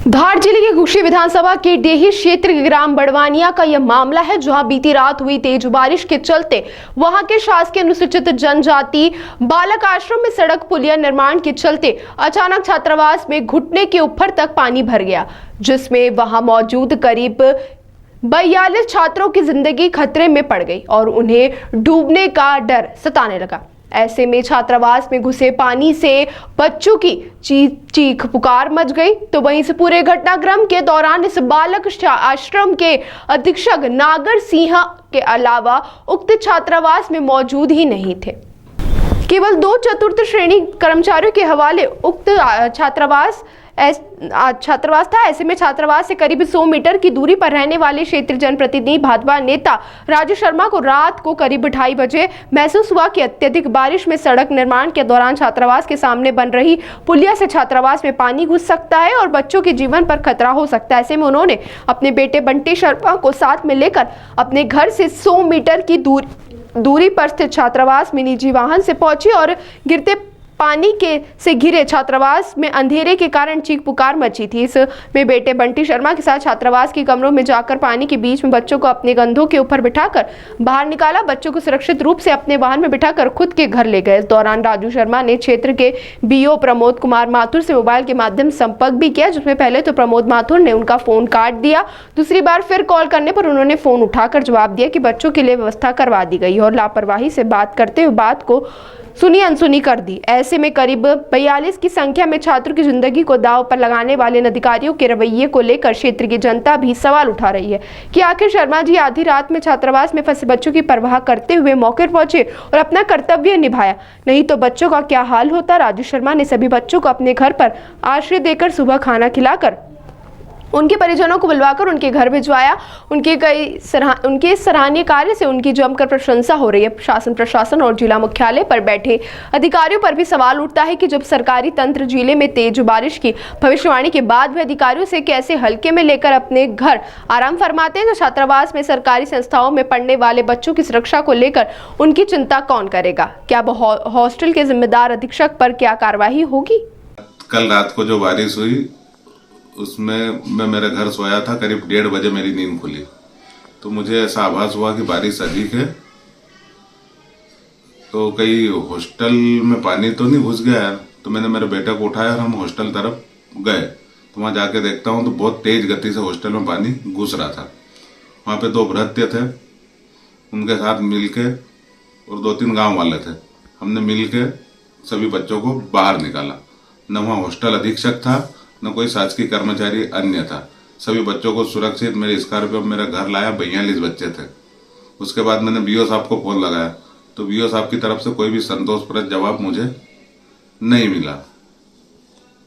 धार जिले के घुशी विधानसभा के डेही क्षेत्र के ग्राम बड़वानिया का यह मामला है, जहां बीती रात हुई तेज बारिश के चलते वहां के शासकीय अनुसूचित जनजाति बालक आश्रम में सड़क पुलिया निर्माण के चलते अचानक छात्रावास में घुटने के ऊपर तक पानी भर गया, जिसमें वहां मौजूद करीब 42 छात्रों की जिंदगी खतरे में पड़ गई और उन्हें डूबने का डर सताने लगा। ऐसे में छात्रावास में घुसे पानी से बच्चों की चीख पुकार मच गई। तो वहीं से पूरे घटनाक्रम के दौरान इस बालक आश्रम के अधीक्षक नागर सिंह के अलावा उक्त छात्रावास में मौजूद ही नहीं थे। केवल 2 चतुर्थ श्रेणी कर्मचारियों के हवाले उक्त छात्रावास था। ऐसे में छात्रावास से करीब 100 मीटर की दूरी पर रहने वाले क्षेत्रीय जनप्रतिनिधि भाजपा नेता राजू शर्मा को रात को करीब 2:30 बजे महसूस हुआ कि अत्यधिक बारिश में सड़क निर्माण के दौरान छात्रावास के सामने बन रही पुलिया से छात्रावास में पानी घुस सकता है और बच्चों के जीवन पर खतरा हो सकता है। ऐसे में उन्होंने अपने बेटे बंटी शर्मा को साथ में लेकर अपने घर से 100 मीटर की दूरी पर स्थित छात्रावास में निजी वाहन से पहुंची और गिरते पानी से घिरे छात्रावास में अंधेरे के कारण चीख पुकार मची थी। इसमें बेटे बंटी शर्मा के साथ छात्रावास के कमरों में जाकर पानी के बीच में बच्चों को अपने कंधों के ऊपर बिठाकर बाहर निकाला। बच्चों को सुरक्षित रूप से अपने वाहन में बिठाकर खुद के घर ले गए। इस दौरान राजू शर्मा ने क्षेत्र के बीओ प्रमोद कुमार माथुर से मोबाइल के माध्यम से संपर्क भी किया, जिसमें पहले तो प्रमोद माथुर ने उनका फोन काट दिया। दूसरी बार फिर कॉल करने पर उन्होंने फोन उठाकर जवाब दिया कि बच्चों के लिए व्यवस्था करवा दी गई और लापरवाही से बात करते हुए बात को सुनी अनसुनी कर दी। ऐसे में करीब 42 की संख्या में छात्रों की जिंदगी को दांव पर लगाने वाले अधिकारियों के रवैये को लेकर क्षेत्र की जनता भी सवाल उठा रही है कि आखिर शर्मा जी आधी रात में छात्रावास में फंसे बच्चों की परवाह करते हुए मौके पर पहुंचे और अपना कर्तव्य निभाया, नहीं तो बच्चों का क्या हाल होता। राजू शर्मा ने सभी बच्चों को अपने घर पर आश्रय देकर सुबह खाना खिलाकर उनके परिजनों को बुलवाकर उनके घर भिजवाया। उनके सराहनीय कार्य से उनकी जमकर प्रशंसा हो रही है। शासन प्रशासन और जिला मुख्यालय पर बैठे अधिकारियों पर भी सवाल उठता है कि जब सरकारी तंत्र जिले में तेज बारिश की भविष्यवाणी के बाद भी अधिकारियों से कैसे हल्के में लेकर अपने घर आराम फरमाते हैं, तो छात्रावास में सरकारी संस्थाओं में पढ़ने वाले बच्चों की सुरक्षा को लेकर उनकी चिंता कौन करेगा? क्या हॉस्टल के जिम्मेदार अधीक्षक पर क्या कार्रवाई होगी? कल रात को जो बारिश हुई उसमें मैं मेरे घर सोया था। करीब 1:30 बजे मेरी नींद खुली तो मुझे ऐसा आभास हुआ कि बारिश अधिक है, तो कहीं हॉस्टल में पानी तो नहीं घुस गया है। तो मैंने मेरे बेटे को उठाया और हम हॉस्टल तरफ गए। तो वहां जाके देखता हूँ तो बहुत तेज गति से हॉस्टल में पानी घुस रहा था। वहां पे 2 भृत्य थे, उनके साथ मिलके और 2-3 गांव वाले थे। हमने मिलके सभी बच्चों को बाहर निकाला। न वहाँ हॉस्टल अधीक्षक था न कोई शासकीय कर्मचारी अन्य था। सभी बच्चों को सुरक्षित मेरे स्कॉर्पियो मेरे घर लाया। 42 बच्चे थे। उसके बाद मैंने बीओ साहब को फोन लगाया तो बीओ साहब की तरफ से कोई भी संतोषप्रद जवाब मुझे नहीं मिला।